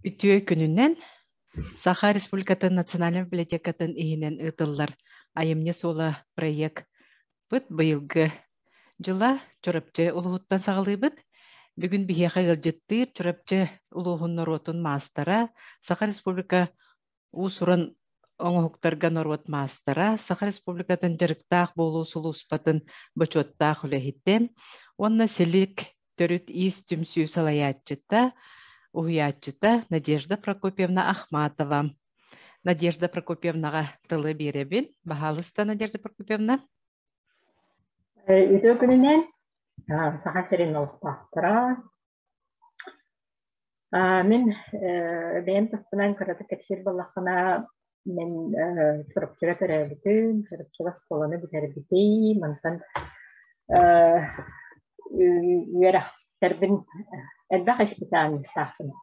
үтүө күнүнен Саха Республикатын Национальный библиотекатын иһинен ытыллар айымне сола проект быт быйылгы жыла чорапчы улуһуттан сагалыыбыт бүгүн биһиэхэ ылдьыттыыр чорапчы улуһун норотун маастара Саха Республика уусуран оҥоһуктарга норот маастара Саха Республикатын жарыктаах болуу сулууспатын бочуоттаах үлэһитте онна силик төрүт иис түмсүү салаяатчыта уһуяатчыта Надежда Прокопьевна Ахматова. Надежда Прокопьевнаға тылы беребин. Бахалыста, Надежда Прокопьевна. Үтө күнүнен саха серин олуктаактара. Мен бэйэм тастынан кыраты кэпсир баллахана мен чорапчыга төрөбүтүн, чорапчыга сколаны битербитей, мантан үерахтербин элбах испытаний сахын.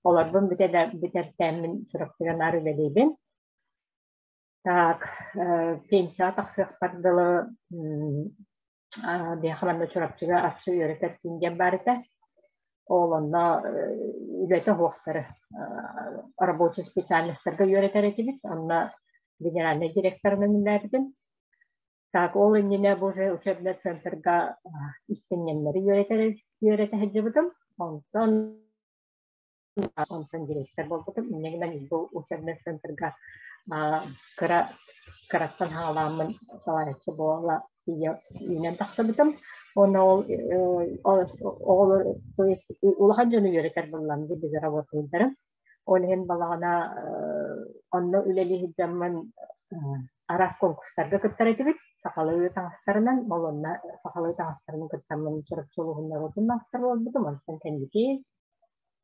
Оларбын битерсәмін чорапчыга нары белейбин. Так, пенсия тақсық бардылы бияқаманда чорапчыга атшы үйретер тінген барыта. Олонна үйлеті хоқтары рабочий специалистерге үйретер етебіз. Онна генеральный директорының міндәрдін. Так, ол инне боже учебный центрга истинненлери үйретер жібідім. Онтан директор болбутум. Иннегинен бұл учебный центрга караттан халамын салаятчы бола үйнен тақсыбытым. Оны ол улахан жөні үйретер болламды бігі работайдырым. Ол хен балағана онны үлелі хиджамын арас конкурстарға көттер етібік. Сақалығы таңыстарынан, олонна сақалығы таңыстарының көттамын чорапчылығында отын таңыстар болбутум. Онтан кәндеке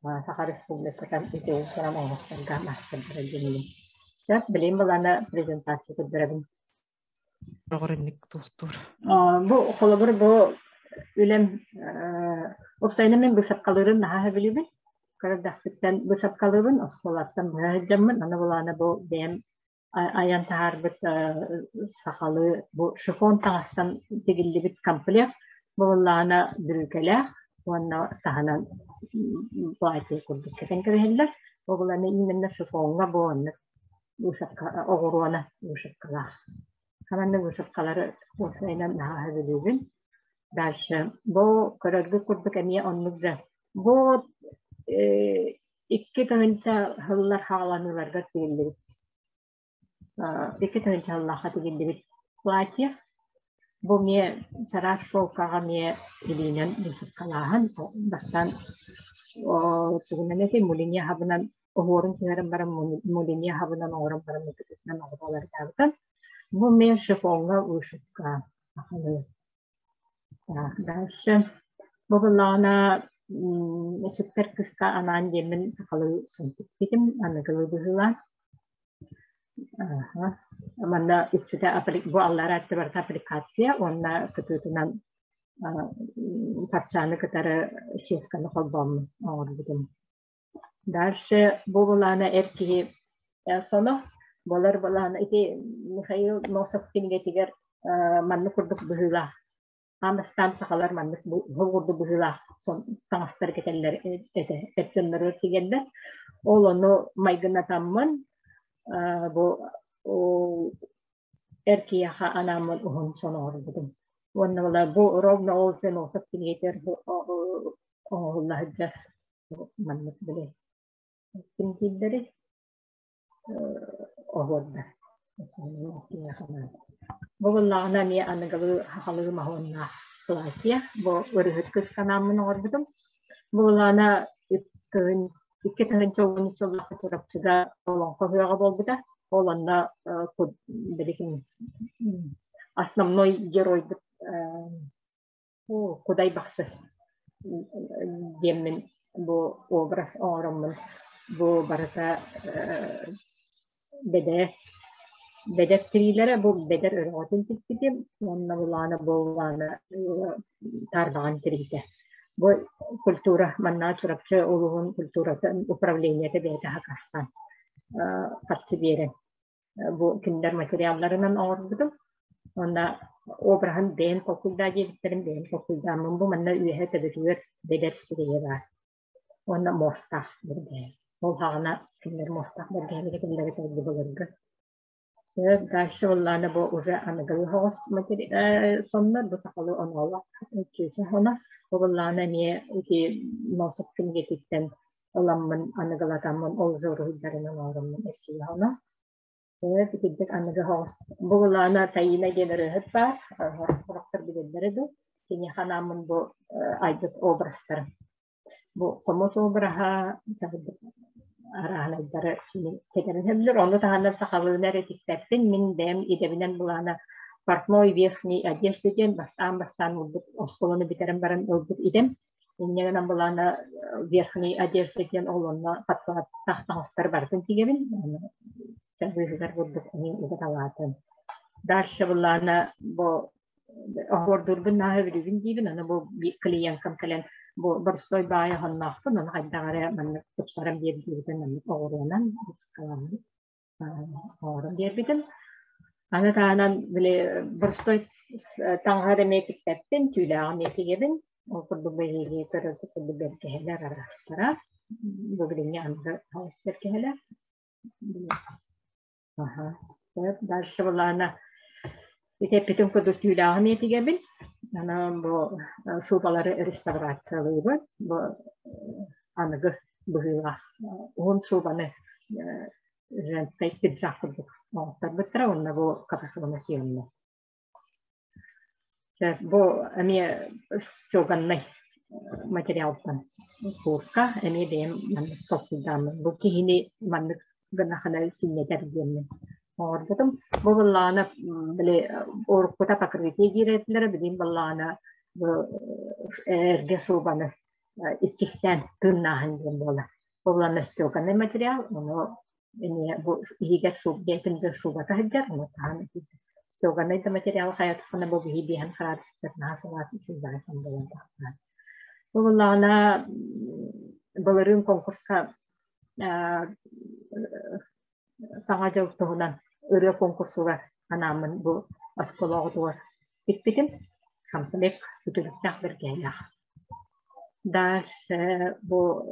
Саха Республикадан үтеу сорам оңыстарға мастырдыры жемілі. Сейчас білейм балана презентация көддірабын. Программник тустур. Бұл қолыбыр бұл үлем опсайна мен бұсап қалырын наға білебін. Қарадақтықтан бұсап қалырын, осқолаттан бұға жамын. Ана балана бұл бәйім аян тағар бұт сақалы бұл шифон тағастан тегілі біт комплект. Бұл бүрікелі. Онна таханан платье курдук кетен киреллер. Огланы именно шифонга боонны ушакка огуруана ушаккала. Хаманны ушаккалары осайнан наха билибин. Дальше бо көрөргү курдук эмие оннукза. Бо икки тагынча хыллар хааланыларга тиилдибит. Икки тагынча хыллаха тиилдибит платье. Бу ме сараш шолкага ме илинен мусуккалахан бастан тугунанети мулиния хабынан оорун кирен барам мулиния хабынан оорун барам мутутунан ооралар табытан бу ме шифонга ушукка ахалы. Дальше бобулана супер кыска анан демен сакалы сунтук дедим анагылы быгыла. Манда үчүдө бу аллар атты бар аппликация, онна көтөтүнөн парчаны кытары сетканы колбом ордудум. Дальше бу булана эрки соно болар булана ити Михаил Носов тигер манны курдук быгыла. Амастан сахалар манны курдук быгыла. Сон таңастар кетелер эттенлер тигендер. Ол ону майгына тамман бу эркияха анамын ухун сонор будум. Онна вала бу ровно олсен осап тигетер Аллах джа маннат биле. Тиндери огорда. Бу валлана не анагалы хахалы махонна платье. Бу өргөткөс канамын орбудум. Бу валана икки тагын чогун чоллак турапчыга олонко хыга болбута. Оланна биликин основной герой кудай баксы демин бу образ оромун бу барата бедер трилere бу бедер өргөтүн тикти онна булана булана тарбаган трите бу культура манна чурапчы улугун культуратын управлениете бете хакастан катчы бере бу киндер материалларынан ордудум. Онда обрахан бен kokulda geliplerim ben kokulda bu manna üye tebetüver beder sireye var. Ona mostah berge. Ol hana kimler mostah berge bile kimler toldu bulurdu. Дальше оллана бу уже анагыл хос матери соннор бу сакалы онала кече хона оллана не ки носып кинге титтен оламмын анагалатаммын ол зоруйдарынан орыммын эски хона тиддек анагы хос бу оллана тайына генерет бар характер билдере ду кини ханамын бу айдык образдар бу комос обраха араханайдары кетерин хэмлэр ону таханар сахалыынар этиктэппин мин дэм идебинен булана портной верхний одежды ден бастан улбут осколону битерен баран улбут идем иннегенен булана верхний одежды ден олонна патла тахтахастар бартын тигебин чагыгар булдук они угаталатын дальше булана бу ордурбун нахыбрибин дибин аны бу клиенткам келен bu barstoy baya honnaqtın onu haydagara manna tupsaram diyebilirdim manna oğrunan biz kalandık oğrum diyebildim ana tanan bile barstoy tanghara mekittepten tüylağın mekigebin o kurdu behiye tarafı kurdu berkeheler arastıra bu bilince andı havuz berkeheler aha evet darşı bulana Итеппитин кудус түйлағын етігебін. Ана бу шубалары реставрациялығы. Бу анығы бұғыла. Он шубаны женскай пиджак кудус. Оқтар бұттыра, онна бу капасылына сүйенне. Бу әме шоғаннай материалдан куртка, әме бейім маннық тоқылдамын. Бу кейіні маннық гынақанай синнетер деймін. Orada bu ballana bile orkuta pakırveti giretler bileyim ballana bu erge sobanı ikisten tırnağın diye bola. Ballana stokan ne materyal onu ini bu higa sob yapınca soba kahjar onu tahan stokan ne de materyal hayat kana bu hibihan karar tırnağı savası çizgiler sambolan tahtan. Bu ballana baların konkurska sangaca utuhunan Örü konkursular anamın bu askolağı bitbitim kamplek ütülükten bir geylah. Ders bu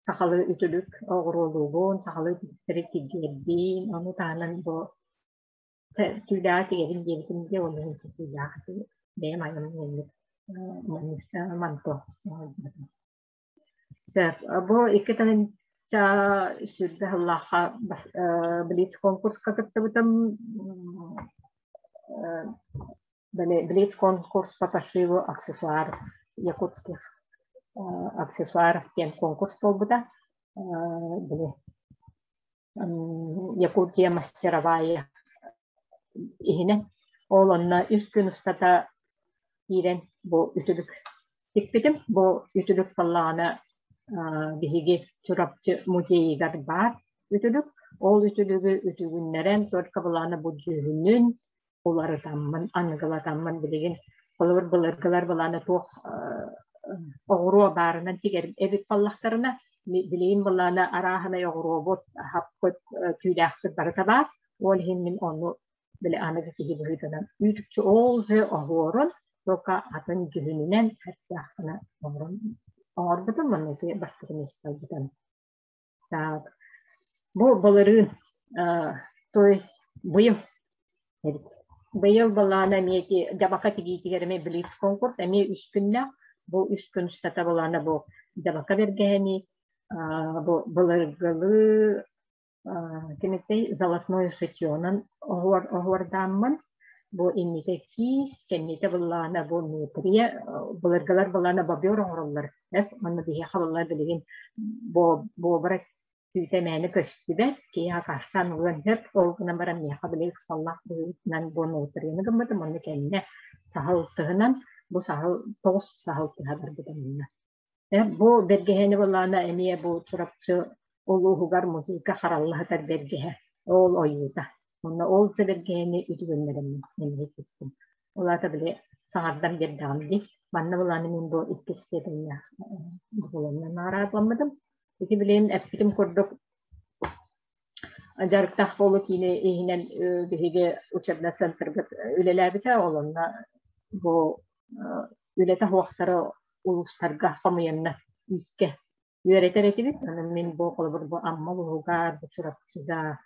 sakalı ütülük oğruluğun, sakalı ütülük geldiğin, onu tahanan bu tüylağı gelin gelin diye onun tüylağı benim ayımın yenlik manto. Bu iki tane sudah Allah Blitz konkurs kakatabutam Blitz konkurs papashivo aksesuar yakutskих аксессуар тем конкурс полбута Якутия мастеровая ihine oğlanla üst gün ustata giren bu ütülük tikpitim bu ütülük fallağına bihigi çorapçı muzeyi var ütülük ol ütülüğü ütügünleren dört kabulağına bu cühünün oları tamman anıgıla tamman bilgin bılırgılar bulağına toğ oğruğa barından tigerim evit fallaklarına bileyim bulağına arahına oğruğa bot hapkot tüylağıdır barıta var ol hinmin onu bile anıgı kihi büyüdüden ütükçü olca oğurun toka atın cühününen herkâhına oğrun Orada mı ne bastırma istedim. Bu baların, то есть bu yıl balana miyeti cabaka tigitilerime blitz konkurs, emi üç günde bu üç gün üstte balana bu cabaka vergeni, bu balargalı, kimite zalatnoy şetyonan oğurdanman. Bu imite kis, kendite balana bu nutriye, balargalar balana babyor oğurlar. Hep onu diye havalar bilgin bu bırak tüytemeni köşküde ki ya kastan olan hep olguna baran ya kabile sallah buğutunan bu nutriyeni gımmadım onu kendine sahıltığından bu toz sahıltıhadır bu da bu bergeheni balana emiye bu turapçı olu hugar muzika harallahıdır bergehe ol oyuda. Onu olsa bergeheni ütügünlerim emniyet ettim. Ola da bile sağırdan bir damdi. Bana bulanımın bu ikkisi dedim ya. Bulanımdan naratlanmadım. Peki bileyim epitim kurduk. Jarıktah bolu yine ihinen bihige uçabla sentırgıt üleler biter olunla bu ülete hoğları uluslarga kamuyanına иske үйрәтер етебит. Мен бу колобур бу аммал угар бу чурапчыга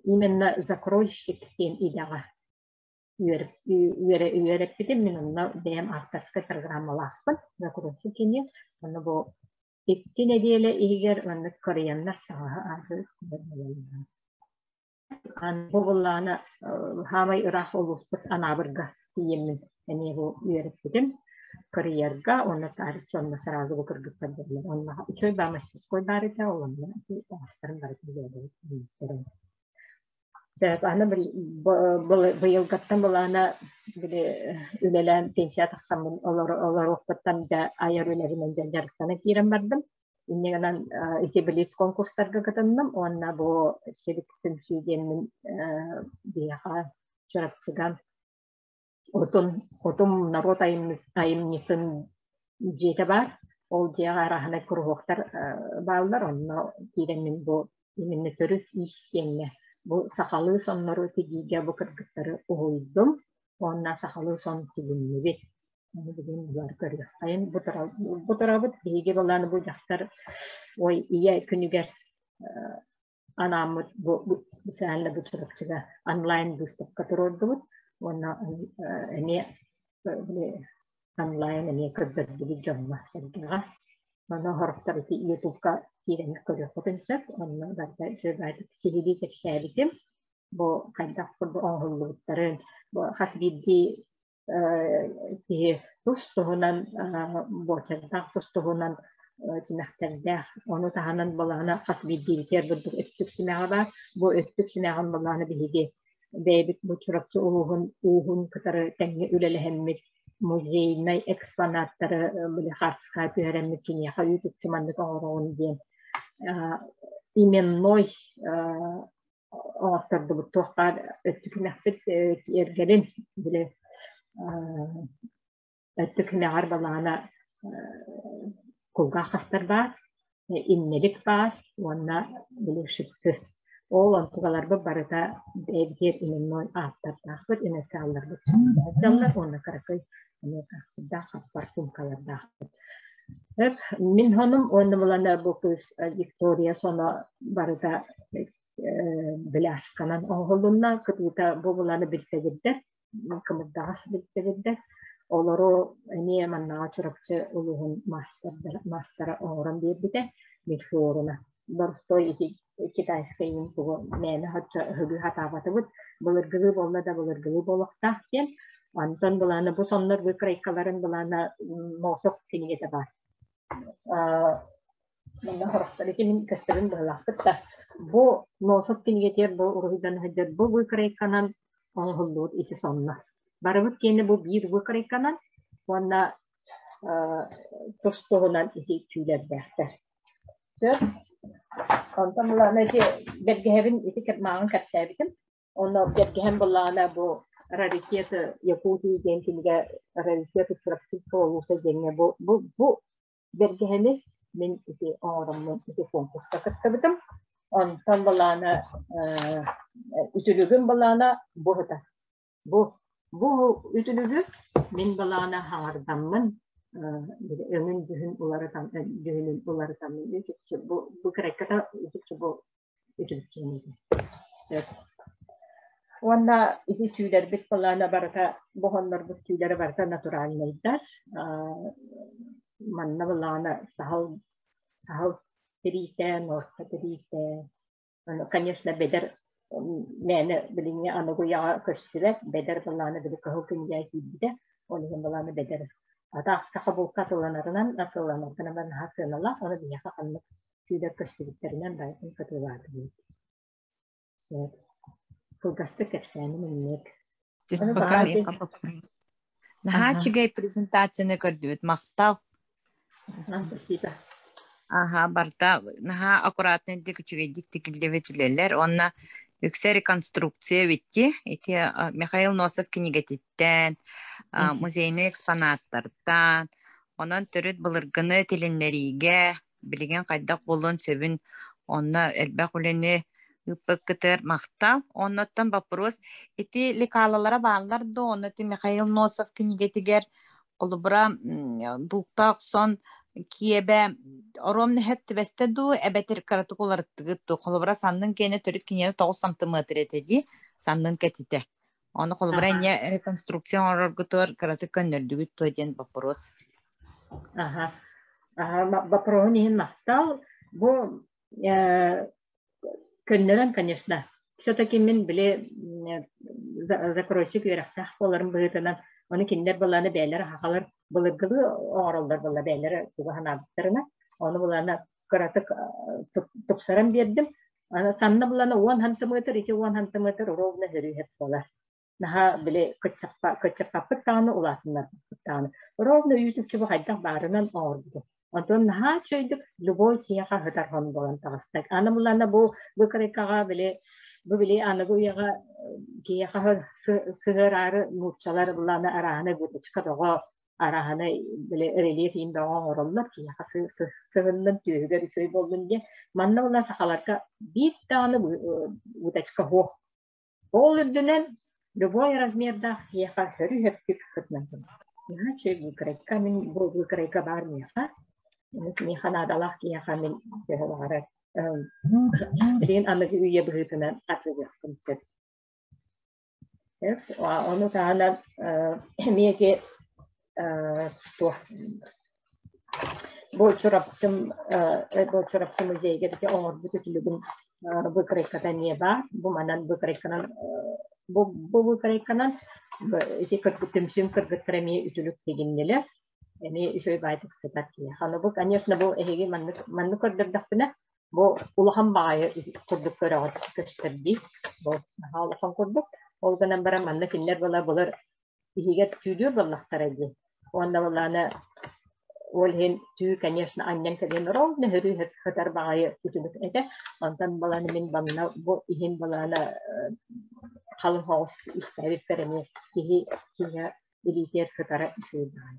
именно закройщик тем идега үйрәп битим. Мен онна бәм авторская программалахпын закройщик кене. Аны бу 2 неделя игер аны кореяннар сага ады. Ан бу хамай ырах олуспут анабырга сиемин. Эне бу үйрәп битим. Карьерга, он оттарченно сразу выкргып поддержали. Он еще и мастерской барыта, он пастор барыта. Аны быйыл гаттан булана үлелән пенсия тахсам олар оқпаттан аяр үлелеринен жарыктана кирен бардым. Иннегенен итебилис конкурстарга катындым. Онна бу селиктин сүйгенмин бияга чарапчыган Отум народ айымнитын жете бар. Ол жеға арахана күрғоқтар балдар. Онна кейденмен бұл именно түрі ишкенне. Бұл сақалы соннары тегеге бұл кіргіттары ұғылдым. Онна сақалы сон тегінне бет. Оны білген бұлар көрді. Айын бұтыра бұт. Бейге боланы бұл жақтар ой ие күнігер анамы бұл сәлі бұтырықчыға онлайн выставка тұрорды бұт. Она не онлайн не когда диджамма сергега она характер ютубка тирен көрөтөнчөк она да жебайт силиди текшелитим бо кайда футбол оңгулуктарын бо хасбиди тустугунан бочарда тустугунан синахтерде оны таһанан балана хасбиди тер бу өттүк синага бар бу өттүк синаган баланы биһиги Дэвид Бучурапчы уğun кытары тәңге үлеләһәммит музейнай экспонаттары биле хартска пәрәммит кинеха ютуб чымандык оңорон ден именной авторды бу тохтар өттүкнәфет ергелен биле өттүкнәгар балана кулга хастар бар иннелик бар онна биле шипцы Ол антугаларбы барыта бәйбгер именной аттартахбыт, инациалларбы чаллар, онна каракай америкасыда хаппар сумкалардахбыт. Мин ханым, онна булана бу кыз Виктория сона барыта біляшканан оңғылынна, кытыта бу буланы билтегиддер, кымырдағас билтегиддер. Олару не манна чурапчы улуғын мастера оңырын бербіте, митфорына. Барыстой ити китайская им buvo mena hatta hügü hatabatı bulurgılı bolna da bulurgılı bolukta ken anton bulana bu sonlar bu kraykaların bulana nosok kinigete var. Mena horostaki min kasterin bulakta bu nosok kinigete bu uruhidan hajar bu kraykanan onhullut iti sonna. Barabut kene bu bir bu kraykanan ona tostoğunan iti tüyler behter. Kontan bulana ki bergehevin iti kermangan katsabitim. Ona bergehem bulana bu raritiyatı yaputi gençliğe raritiyatı çırpçık olursa gene bu bergehemi min iti oranın iti fonkusta katsabitim. Ondan bulana ütülügün bulana bu hata. Bu ütülügü min bulana hardamın ömün dühün uları tam bu karakata bu ütülükçeniz. Onda isi tüyler bit balana barata bohonlar bu tüyleri barata natural neydar. Manna balana sahal terite, norta terite. Kanyasla beder nene bilinge anaguya köstüler beder balana bile kahukun yay gibide. Onun balana beder. Ata sakabulka tulanarından atılanardan ben hasınala onu bir yakanlık tüyler köstülüklerinden dayanın katılardı. Kulgastı kepseni minnek. Наха чигай презентацияны көрдүбүт мактал. Спасибо. Аха барта наха аккуратный дикчиге диктикилебетүлелер. Онна үксө реконструкция битти. Эти Михаил Носов кинигетиттен, музейный экспонаттардан, онан төрөт былыргыны тилиннериге билген кайдак болун сөбүн онна элбек үлени үппеккетер мактал. Оннотон вопрос эти лекалалара баалар да оннати Михаил Носов кинигетигер колубра бултак сон киебе оромны хеп тибесте ду эбетер каратыкулар тыгытту холобра саннын кене төрүт кине 9 сантиметр этеди саннын кетите. Оны холобра не реконструкция оргутор караты көннөрдүгүт тойден вопрос. Ага. Вопрос не мақтал. Бу көннөрөн, конечно. Все-таки мен биле закройщик верахтах боларын быытынан оны киндер баланы бәйләр хакалар булыргылы оралдар бала бәйләр туганабыттарына оны буланы каратык тупсарам бердим. Ана санна буланы 1 см, 2 см ровно хөрүһет болар. Наха биле кычакка пыттаны улатыннар пыттаны. Ровно YouTube чыгып хайдак барынан орду. Онтон наха чөйдүк любой кияка хатархан болан тагыстак. Аны буланы бу быкрыкага биле bu bile anıgı uyağa ki yağı sığırarı nutçalar bulana arahane bu çıkadığı arahane bile relief indağı orallar ki yağı sığırlan tüyüger şey boldun diye manna ola sakalarka bir tane bu da çıkıyor. Olur dönen любой размерда яха хөрү хептик хэтнантын. Яха чөй гүкрейка мен бу гүкрейка бар меха. Мен ханадалах ки яха мен бехалары. Билен аныгы үйе быгытынан атыгыктым деп. Onu tane mege bu çorapçım müzeye de onlar bu tütülüğün bu krekatan niye var? Bu manan bu krekanan bu krekanan iki kırgıtımşım kırgıtıramiye ütülük deginneler. Yani şöyle baytık sepat ki. Hani bu конечно bu ehegi manlık kırdırdıkına bu ulaham bağı kurduk kırağı gösterdi. Bu ulaham kurduk. Olganan bara manna killer bolar иһигер түйдүр боллахтарыды. Онда боланы ол хен түү, конечно, аннан кеген ровно хөрү хатар багайы үтүбүт эте. Онтан боланы мен банна бу ихин боланы халын хоос истәбит береме киһи киһа илитер хатара исебай.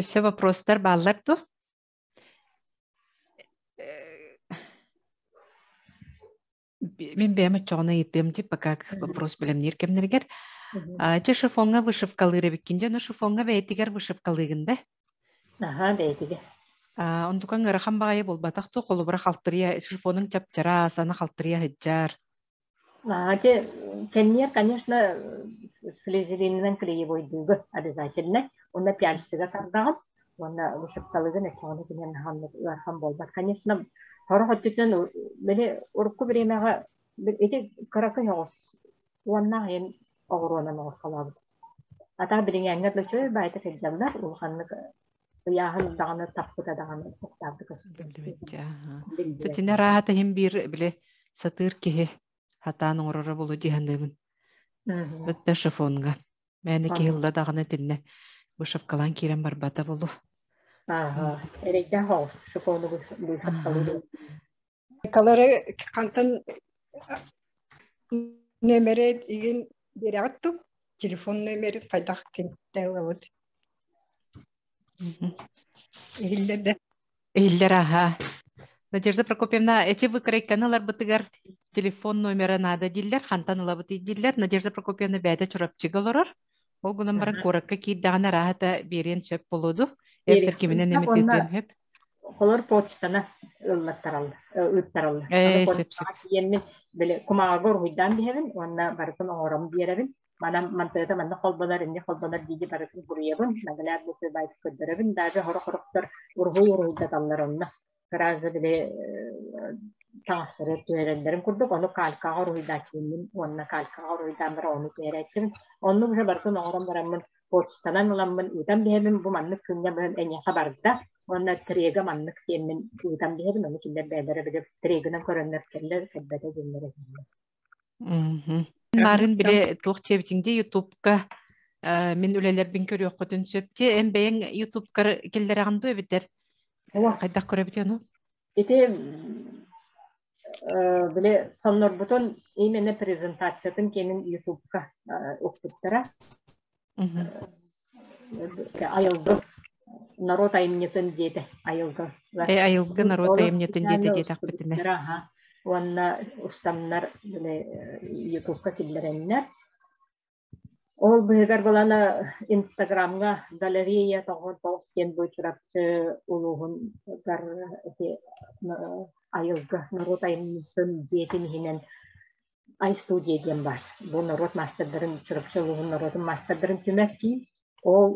Все вопростар баллар-ту. Мен бәмі çoğuna етемді, пока вопрос білімнер кемнергер. Че шифонға вышивкалыгы беккенде, но шифонға бәйтігер вышивкалыгында. Ага, бәйтігі. Ондукан ғырақан бағайы бол батақты қолы бұра қалтырия, шифонын чапчара, саны қалтырия хыджар. Кеннер, конечно, флезелиннен клеи бойдуғы обязательно. Онда пяльсыға сардағым. Онда вышивкалыгын әкеғаны кенен ғарқан болбат. Конечно, Хорохоттен беле урку биремага эти каракы хогос. Уанна хен огорона нохалабы. Ата биренгәнгә лөчөй байта фәҗәлләр ул ханны яһын даганы тапкыта даганы токтарды көсөтә. Тетине рахата хем бир биле сатыр кеһе хатаның орора болу дигәндәмен. Бетте шифонга. Мәне килдә даганы тинне бушапкалан кирен барбата болу. Erikten hoş, şu konu bu hastalığı. Kalori kantan numere igen bir attım. Telefon numere paydak devam. İller aha. Надежда Прокопьевна, эти выкройканалар бытыгар телефон номера надо диллер, хантаныла быты диллер. Надежда Прокопьевна бәді чурапчыгалорор. Ол гунан баран коракка кийдағана рахата берен чөп болуду. Эптер киминен эмитетен хеп. Холор почтана ыллаттаралды. Йеммен биле кумагор хуйдан бихевин, онна барытын оңором биеревин. Мантыта манна холбалар диди барытын буруябын. Нагалар бу байт көддөрөбүн, даже хорохороктор ургуй даталларынна. Каразы биле таңастыры төөрендерин курдук, ону калкага руйдакимин, онна калкага руйдан бара ону төөрөчүм. Онну буша барытын оңором барамын. Почтанан уламын утам бихебин бу маннык күнгә белән әнә хабарда. Онна тиреге маннык темен утам бихебин, аны килдер бәдәре белеп тирегенән көрәннәр кәлләр хәббәтә геннәр. Нарын биле тохчебитинде YouTube-ка мен үлелер бин көрөк көтөн сөпте, эм бәйен YouTube-ка келдер агынды битер. Кайда көрөбит аны? Ите биле соннор бутон именно презентациятын кенин YouTube-ка окуттара. Айылды народ айымнетін деді. Айылды народ айымнетін деді деді ақпетіне. Онна ұстамнар YouTube-ка келдеренлер. Ол быһыгар балана Инстаграмга галерея тоҕон тоҕустен бычырапчы улуһун гар айылга народ айынсын диетин хинен ай студия диен бар. Бу народ мастердарын чырапчы улуһун народун мастердарын түмәкки. Ол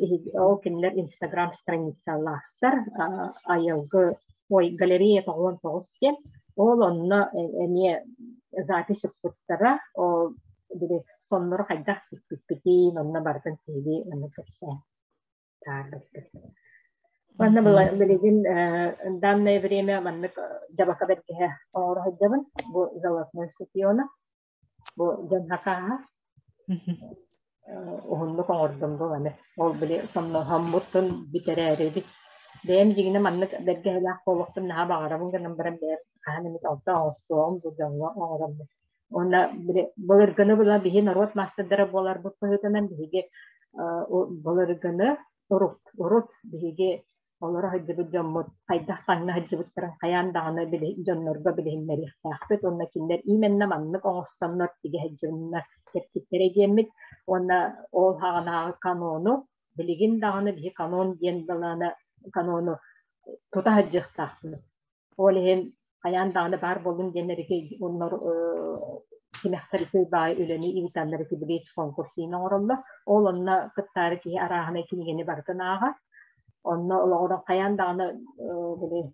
кинилер Инстаграм страницаластар айылгы галерея тоҕон тоҕустен ол онно эме запись uppуттара ол бири соннор хайдах сиппиппитин онна бартын сиби онна кепсе таарбыттыр. Ванна билигин данное время маннык жабака беркеhe оора хаджабын бу золотной ступиона бу жанхакаха ohunnu koңордумду аны ол били сонно хаммуттун битерээриби бэм жигине маннык бергеhelах колуктун наха багарабын гынан баран бээр каханымит алта остоом бу жанга оорам Ona balırgını bula bihi narot masterdara bolar bu pahıtanan bihige balırgını urut bihige olara hacı jammut kaydah tanna hacı butran kayan dağına bile jonnurga bilehimleri yaxpet onna kinler imenna manlık oğustanlar tige hacınna kerkittere gemit ona ol hağına kanonu biligin dağına bihi kanon diyen balana kanonu tuta hacı tahtını olehen Kayan dağını bar bolun genleri ki onlar kimehtarisi bay öleni ivitalları ki bilet konkursina oralla olanna kıttarı ki arahana kinigeni bartanağa onna ola kayan dağını böyle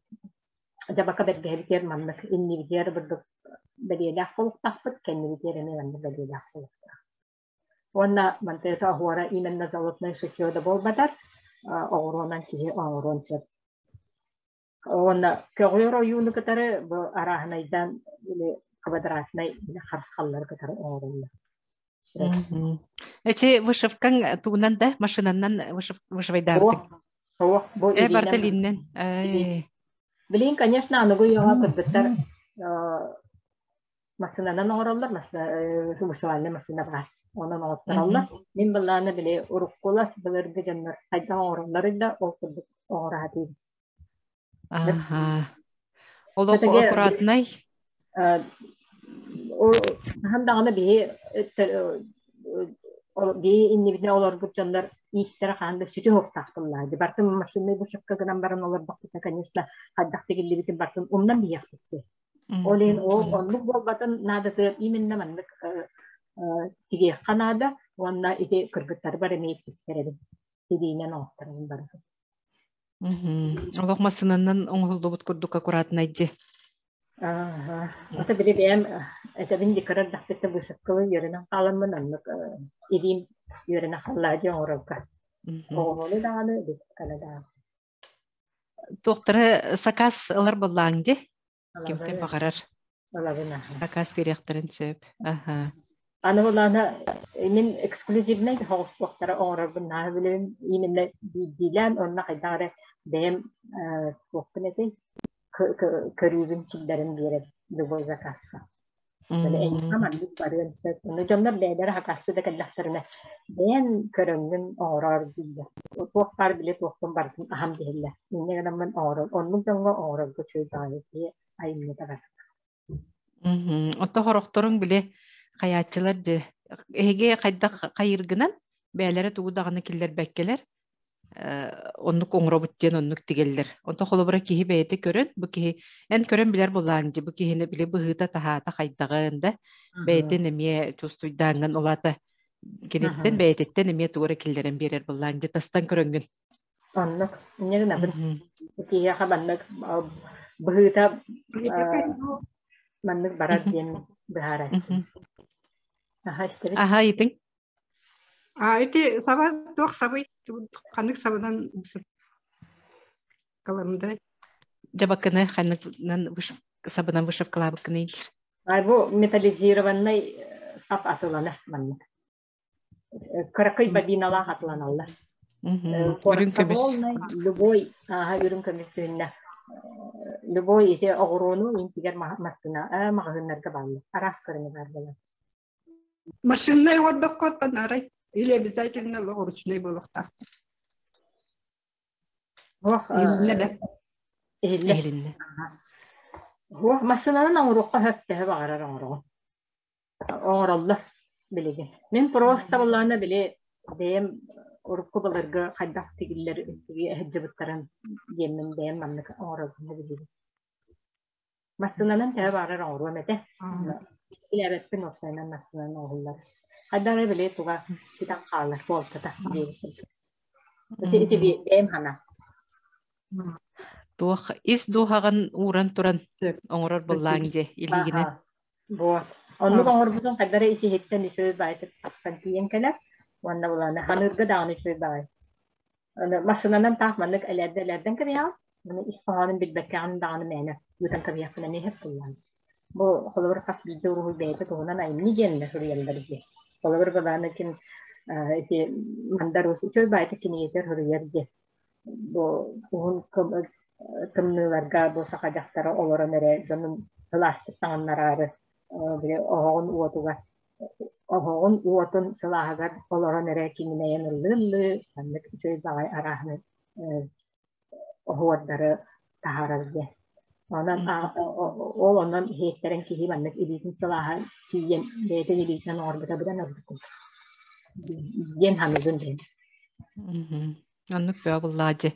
jabaka bergeher manlık inni biyer burduk belilah koluk tahfıt kendi biyerine manlık belilah koluk onna manteta huara imen nazalotna şekiyoda bol badar oğronan ki oğron çep Ona köğür oyunu katarı bu arahanaydan böyle kvadrasnay harskalar katarı oğrunda. Эти вышивкаң тугунан да машинаннан вышивайдардык. Bu Бартелиннен. Bilin, конечно, анıgı yoğa kırdıklar masinadan oğrallar, vışıvallı masina var. Ondan oğrallar. Min bilana bile urukkular, bilirdi canlar. Haydan oğralları da o kırdık oğradı. Ага. Олох аккуратный. Hem dağına bir individüel olarak bu canlar istere kandı sütü hop taktırlardı. Bartın maşınmayı bu şapka gıdan baran olur baktıta kanısla haddakta geldi bitin bartın ondan bir yaptıkçı. Oleyin onluk bol batın nadatı iminle manlık tige kanada onunla ite kırgıtları bara meyitlikleri dediğine noktarın barın. Олох масынанан оңголдубут курдук аккуратный ди. Это били бем это бинди карар дахтета бусаккалы йөренә калымын аннык идим йөренә халлади оңрыкка. Оңолы дагы без Канада. Доктора сакас алар буллаң ди. Кимте багарар. Алабына. Сакас беректерин сөп. Аха. Аны булана мен эксклюзивный хос доктора оңрыбын набылын именле дилән онна кайдары бем вакытнети körübün çillerin biri любой заказка. Böyle en zaman bir varınca onu camda beyler hakası da kallarına ben körüngün orar diye. O tohtar bile tohtum barın aham değil. Ne kadar ben orar. Onun camda orar bu çözüyor diye aynı da var. Oto horoktorun bile hayatçılar de ege kayda kayırgınan beylere tuğudağını killer bekkeler. Onluk oңробуттен оннук тигеллер. Онто холобура киһи бэйэти көрөн, бу киһи эн көрөн билер булаанжы, бу киһини биле быһыта таһаата хайдагында бэйэтин эмие чувствуйдаанган олата кенеттен бэйэтиттен эмие тугура киллерен берер булаанжы тастан көрөнгүн. Оннук нерин абын киһи хабаннык быһыта маннык барар диэн быһаарат. Аха итин. Эти саба тох сабый канык сабадан каламда. Жабакыны ханнан вышып сабынан вышып калабыкны. Бу металлизированный сап атыланы маннык. Кыракый бадиналар атланалар. Үрүн көмөс. Любой үрүн көмөсүннө. Любой эти огорону интигер масына магазиннарга баалы. Арас көрүнө бар болот. Машинный отдоход танарай. Или обязательно ручной булыхта. Элинне. Машинанын оңрукка хөттөһө багарар оңроо. Оңролла билиги. Мен просто булланы биле Deyem urukku balarga kaddak tigiller hecebutların yemin deyem manlık oğrulduğunu bilirim. Masınanın tebe bağırır oğru mete. İlebetin ofsayla masınanın oğulları. Haddara bile tuğa sitan kalır bolta da diyelim. Iti bir deyem hana. Is duhagan uran turan oңорор буллааңже илигине. Bu. Onu oğrubuzun haddara isi hetten işe baytıp aksan kiyen keler. Wanda bulana hanırga dağını işe bay. Masınanın tahmanlık elerden kırıyor. Bunu İsfahan'ın bilbekkanın dağını meyne. Yutan kırıyakına ne hep kullanır. Bu kolabır kas bildi ruhu beyte tohunan ayımni gelme hürriyeller diye. Kolabır bulana kim mandarus işe baytı kini yeter hürriyer diye. Bu uhun kımnılarga bu sakacaktara olara nere canım plastik tanınları bile oğun uotuga oğun uotun sılahagar olara nere kimine yanıllı sandık şey bağay arahını oğuatları taharar diye. Ondan heyetlerin kihi mandık ilitin sılaha kiyen beyte ilitin orbita bilen ördüküm. Yen hamidun diye. Onluk bö bullaaje.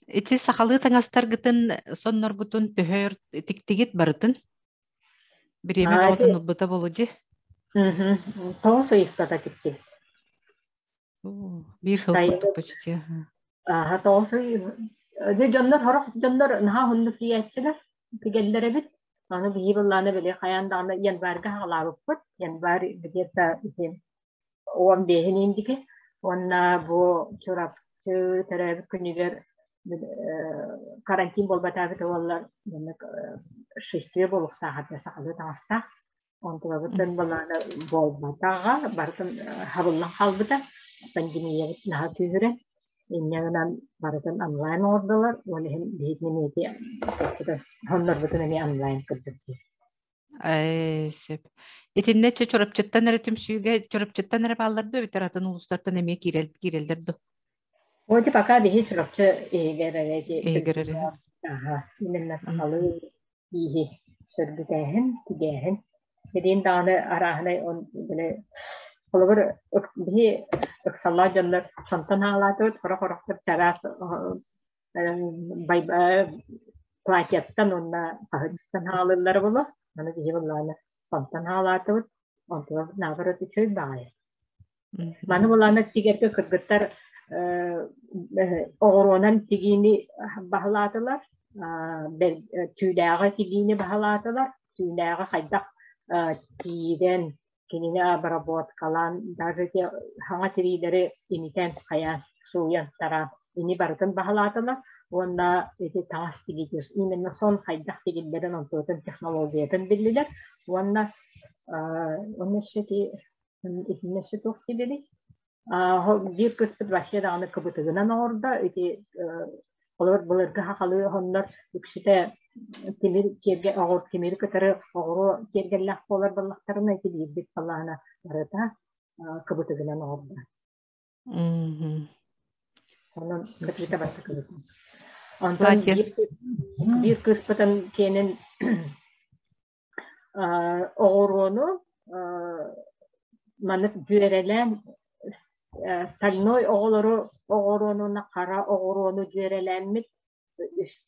Ити сахалы таңастаргытын соннорбутун төһөр тиктигит барытын. Биреме баутын улбута болуджи. Тоосо ихтата тикти. Бир хылбутук почти. Тоосо de jonlar horok jonlar naha hundu fiyaçlar tigeller bit. Аны бийбылланы биле каяндагы январга халабып бут. Январ где-то он бехининдики. Онна бу чурапчы теребит күнүгер карантин болбатабы товаллар шествие болук саатта сакалы таңаста онтугабыттан баланы болбатага бартын хабыллан калбыта пандемия наха түйүрен иннягынан бартын онлайн ордалар олехин бихитнемети хоннор бутун эми онлайн кырдырды Сеп. Итинне чорапчыттан эре түмсүүгө чорапчыттан эре балларды битератын улустартан эме кирелдерди. Оди пока бихи чорапчы эгеререги. Эгерере. Именно сакалы бихи сөргүтэхин тигэхин. Эдин даны арахнай он биле колобор бихи ыксалла жандар сантан хаалатыт хорохороктор чарат плакеттан онна пахыстан хаалылар боло. Аны бихи булланы сантан хаалатыт онтуга набыры түчөй баай. Маны буланы тигерге кыргыттар oğronan tigini bahlatılar, tüydağı tigini bahlatılar, tüydağı haydak tiden kinine abarabot kalan, даже те hanga tirileri initen kaya suyan tara ini barıtın bahlatılar, onda eti taas tigidir. İmenna son haydak tigillerin ontotun teknolojiyetin bildiler, onda neşeti tohtileri. Bir kısmı başladı anı kabutağından orada iti olur bulurdu hakalı onlar yüksite kimir kerge ağır kimir katarı ağır kergeler olur balaklarına iti bir Allah'ına arada kabutağından orada. Sonra ketika başladı. Ondan bir kısmından kenin ağırını manık cüerelen Стальной оғоронуна қара оғорону жүйереләнмит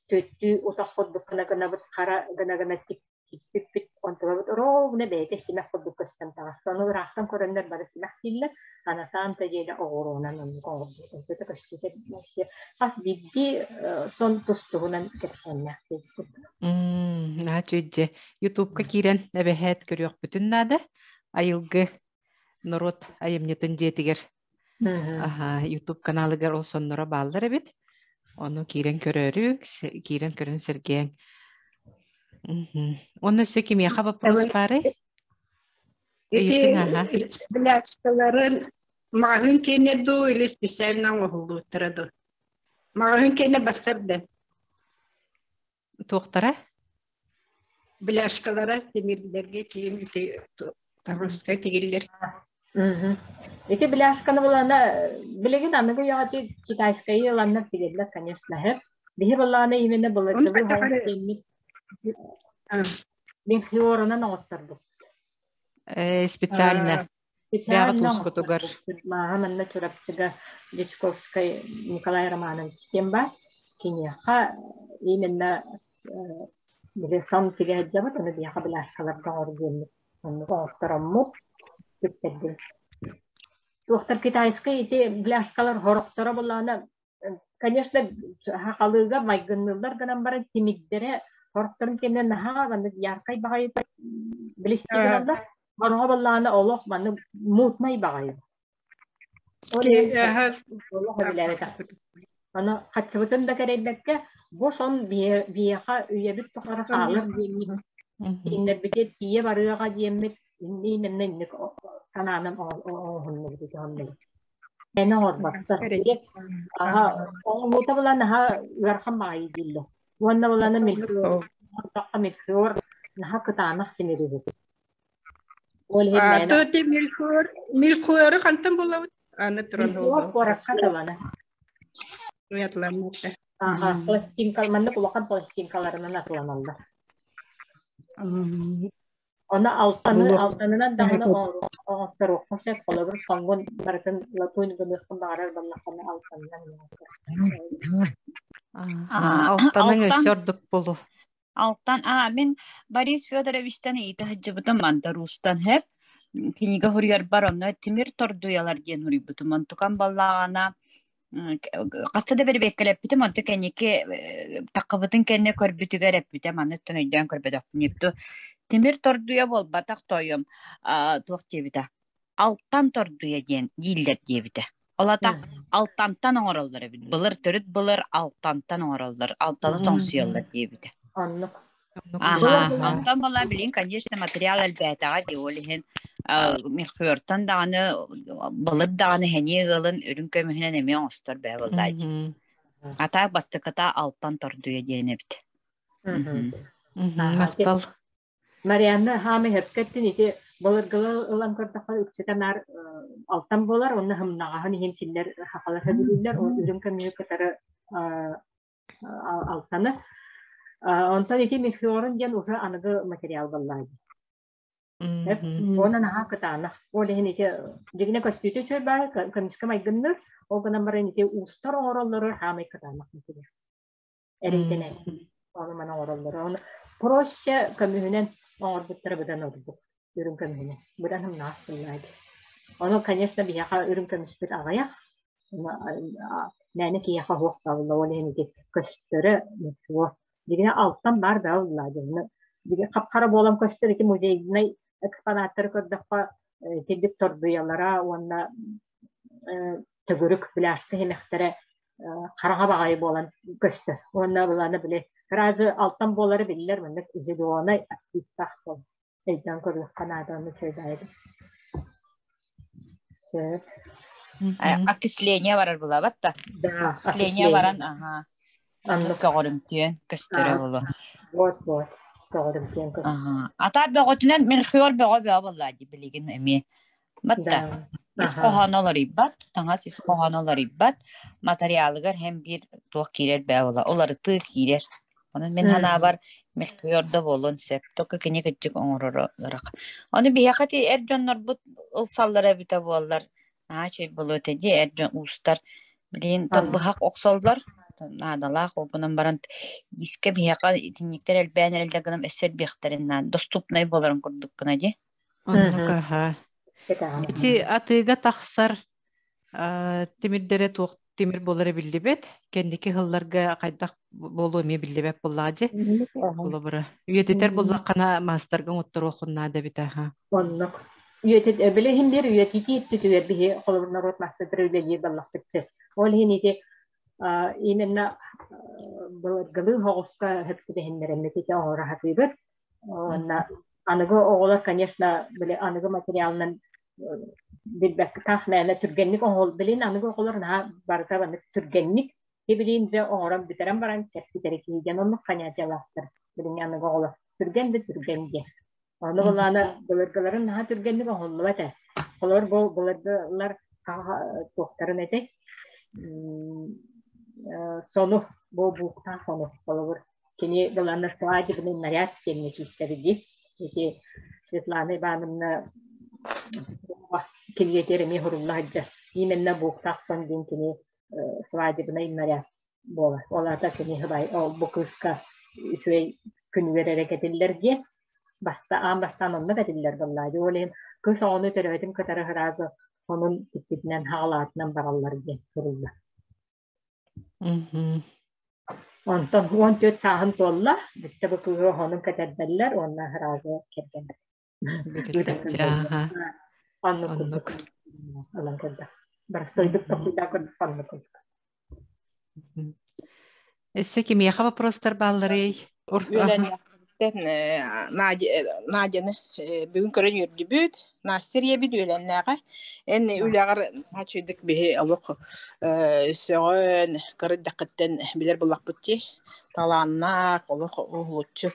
төттү утақ қоддыққына гынабыт қара гына тикпит онтығабыт ровна бәйте симәк қоддыққыстан тағыстаны ұрақтан көрінлер бары симәк кейлер анасаан тәжейді оғоронан қас бидді сон тұстығынан кәпсәнмәк Чүдже ютубка кирен әбәхәт көріоқ бүтін нады айылғы народ айымнетін жетігер YouTube каналыгар ол соннора баллар бит. Onu kiren körörü, kiren körün sergen. Onu sökemiye hava prosparı. Bilaçların mağın kene do ile spesialnan oldu trado. Mağın kene basardı. Tohtara? Bilaçkalara demirlerge tiyemite taroska tigeller. Эти бляшканы булана билеген аныгы яати китайская яланна тигеллер, конечно, хеп. Бихи булана именно булачы хайт. Мен хиорана ноттарды. Специально. Бягат ускутугар. Манна чурапчыга Дичковская Николай Романович Темба, кинеха именно били сан тиге жабат, оны бияха билашкаларга оргенник. Оны оқтараммут күттергел. Доктор китайская ити билашкалар хороқтара боллана, конечно, хакалыга майгыннылар гынан бара тимигдере хороқтарын кенен наха, баны яркай багай билистигелалар. Барга боллана олох маны мутмай багай. Ана хатчыбытын да керейбекке босон бияха үйебит тохара халыр деймик. Иннер бите тие барыга деймик. Инни менненник сананам оғынны бите онны. Эне орбатса. Ага, оң мута болана ха уархан багай дилле. Уанна болана милхор наха кытанах синеребет. Тоти милхор кантан болабыт? Аны туран Милхор коракка табана. Уятланмакта. Ага, пластинкалманны кулақан пластинкаларынан атыланалар. Она алтанынан дағаны оғыстар оққысы қолабыр соңғын барытын латуын гүнірқын бағарар баллақаны алтанынан. Алтанның өсердік болу. Алтан, мен Борис Федоровичтан иті хыджыбытым манта Рустан хеп. Кенеге хұрияр бар онна тимир тордуялар ден хұрый бұтым. Антукан баллағана Кастада бери беккелеп битем онты кенеке такыбытын кенне көрбүтүгөр эппитем аны төнөйдөн көрбөдөк непту темир тордуя бол батак тоюм тук дебите алтан тордуя ден дилдер дебите олата алтантан оңоролдор бит былыр төрүт былыр алтантан оңоролдор алтаны тоңсуялар дебите антан бала билин конечно материал элбетага диолихен милхуертан даны былыр даны хене гылын үрүн көмүнөн эме оңостор бэбылдайчы ата бастыката алтан тордуя денебит Мактал. Марианна хами хепкеттин ити былыргылы ылан көрдөкка үксетенар алтан болар, онны хымнагаһын хинтиллер хакалар хабилер, үрүн көмүнө катары алтаны. Онтан ити милхуерын ден уже аныгы материал боллайды. Ona naha katana. Oleh ini ke, jadinya konstitusi coba kemiska maigner, orang orang ini ustar orang hamai katana mungkin. Internet, orang mana orang proses kemudian orang berbeda nopo, urung kemudian, bukan ham nas lagi. Orang kayaknya sebenarnya kalau urung kemudian seperti apa ya? Nene kia kau tahu oleh ini ke konstitusi itu. Jadinya altan bar dah lagi. Jadi kapkara bolam konstitusi itu muziknya экспонаттар көрдөккө тегип тордуялара онна төгүрүк пляшка хемектере карага багай болан көстө онна буланы биле разы алтан болары биллер мендек изидуона активтах бол эйдан көрүк канаданы чөйдайды окисление барар була батта окисление баран көгөрүмтүен көстөрө болу вот Ата бөгөтүнөн милхуер бөгө боллади билигин эми. Батта. Исқоханалар ибат, таңас исқоханалар ибат, материалыгар hem bir туак кирер бәвала. Олары ты кирер. Онун мен хана бар милхуерда болон сеп, тока кене кечик оңорорак. Аны бияхати эржоннор бут ылсаллара бите боллар. Чөй болот эди эржон устар. Билин табыхак оксолдор. Надалах опунан баран иске бияка тинниктер элбәнерлер гынам эсер бехтериннан доступный боларын курдук гына ди. Аха. Ити атыга тахсар тимирдере тук тимир болары билдибет. Кендики хылларга кайдак болуу эме билдибет боллади. Болобура. Үйететер боллакана мастерга оттор окунна да бит аха. Оннок. Үйетет билехин бер үйетити түтүгер бихи колорна рот мастер билеги баллак битсе. Ол хинити именно былгылы хоғысқа хөпкіде хендеренме тете оңыра хатыбыр. Анығы оғылар, конечно, анығы материалынан билбәк тасмәне түргенник оңғыл білін, анығы оғылар наға барыта баны түргенник, білейінже оңырам бітерен баран сәпкетері кейден онық қанятиялақтыр. Білін анығы оғылар түргенді түргенге. Оны бұланы былыргыларын наға түргенник оңғылы бәті. Олар бұлыргылар тоқтарын әтек. Сону буукта сону болор кини баланар саады бинен наряд кенне кистерди эти Светлана Ивановна Килгетер ми хурулла хаджа. Именно буктак сон дин кини свадебна имнаря бола. Олата кини хабай о букуска үсвей күн веререк этиллерге бастан онна катиллер боллады. Олем кыз оны төрөтүм катары хыразы onun tipitinden halatından barallar diye hurulла. Ondan 14 sahın tolla, bitti bu kuyruğu onun kaderler, ondan hırazı kerken. Anlık. Alan kadar. Barstoyduk da kuyruğa kadar anlık. Кимия вопростар баллары. Надяны бүгүн көрөн үрдүбүт Настерия бит үләннәгә энне үләгәр хачыдык бе алык сөгөн кыры дакыттан билер булак бутти таланна колок улуччу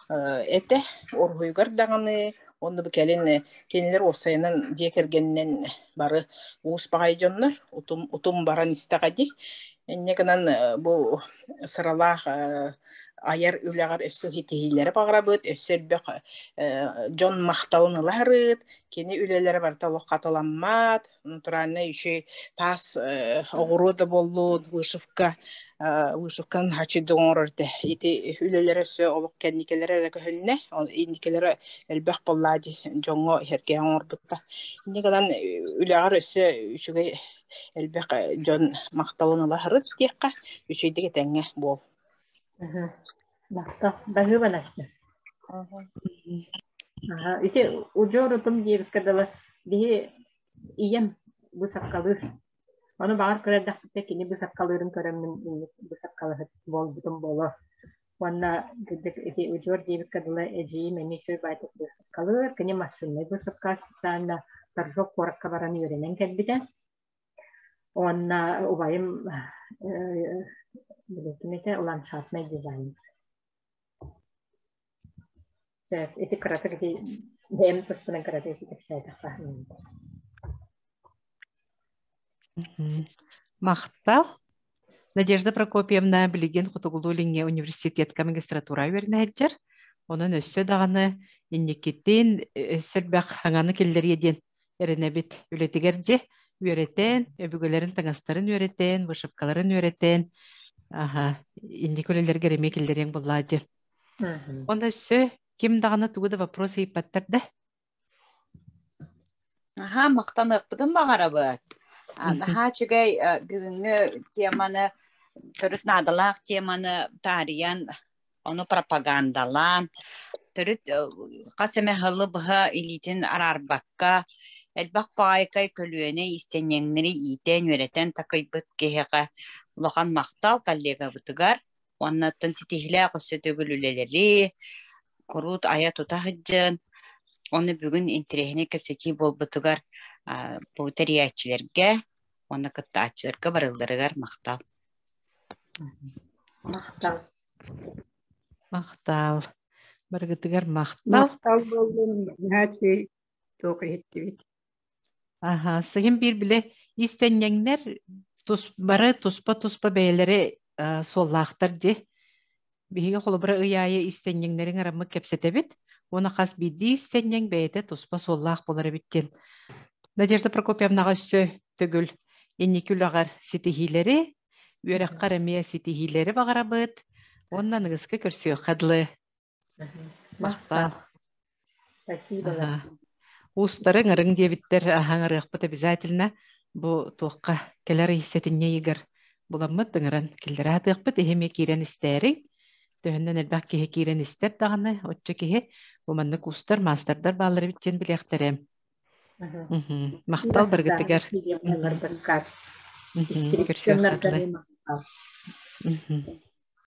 эте оргуйгар даганы онны бу келин кенлер осайнын жекергеннен бары уус багай жоннор утум баран истагади энне канан бу сыралах Ayar ülegar össü hitihilleri bağırabıt, össölbek John Mahtaunularıt, keni ülelere var tavuk katalanmat, nuturanne işi tas oğuru bollu, vışıfkan haçı doğururdu. İti ülelere össü oluk kendikelere rekahülüne, indikelere elbek bolladı, John'u herkeğen orbutta. İndi kadan ülegar össü üçüge elbek John Mahtaunularıt diyekka, üçüydeki tenge bol. Basta, bahu banasnya. Itu ujur tuh dia kadala dia iyam busak kalus. Mana bahar kerja dah kini busak kalurin kerana busak kalus bol betul bola. Mana itu ujur dia kadala eji menicu baik busak kalus kini masuknya busak kalus sana terjok korak kabaran yurin yang kedua. Mana ubayam Begitnya ulang saatnya desain. Itu kereta di DM terus pernah kereta itu saya tak Мақтал. Надежда Прокопьевна билеген Хутугулулинге университетка магистратура вернәҗер. Onun өссө даганы иннекеттен өссөлбәк хаңаны келлерден эренебит үлетигерже үйрәтен, өбүгөләрен таңастарын үйрәтен, вышыпкаларын үйрәтен. Индикөлелерге ремекелдерен буллады. Онда өссө ким даганы тугуда вопрос ыйпаттарда. Мактанык бутун багарабыт. Чүгәй бүгүнгү теманы төрүт надалак теманы тариян onu propagandalan төрүт касеме хылы быха илитин арарбакка элбак пайкай көлүөнө истенеңнери итен үретен такайбыт кеһега лохан мактал коллега бутыгар оннаттан ситихле көсөтөгүлүлелери курут ая тутахыджын оны бүгүн интерехине кепсети болбутугар бу териячлерге оны кыттаачыларга барылдырыгар мактал Мақтал. Баргытыгар мақтал. Мақтал болдым, нәти тоқы еттібет. Сығын бір біле истеннеңнер бары туспа бәйлері соллақтар де. Бігі қолы бұры ұяйы истеннеңнерін арамы кепсеті бет. Оны қас биді истеннең бәйті туспа соллақ болары біттен. Надежда Прокопьевнаға сөй түгіл. Еннекіл ағар сетихилері, үйерек қарамия сетихилері бағара бұд. Оннан ығысқы көрсіе қадлы. Мақтал. Спасибо. Устарын ырың дебиттер аңырық бұд обязательно бұ тоққа келер есетінне егір. Бұламыд дыңыран келдер атық бұд ехеме кейрен істерің. Төхінден әлбәк кеге кейрен істер дағаны. Отчы кеге бұманны кустар, мастардар балары біттен білектірем. Мақтал біргітігер. Көрсіе қадлы.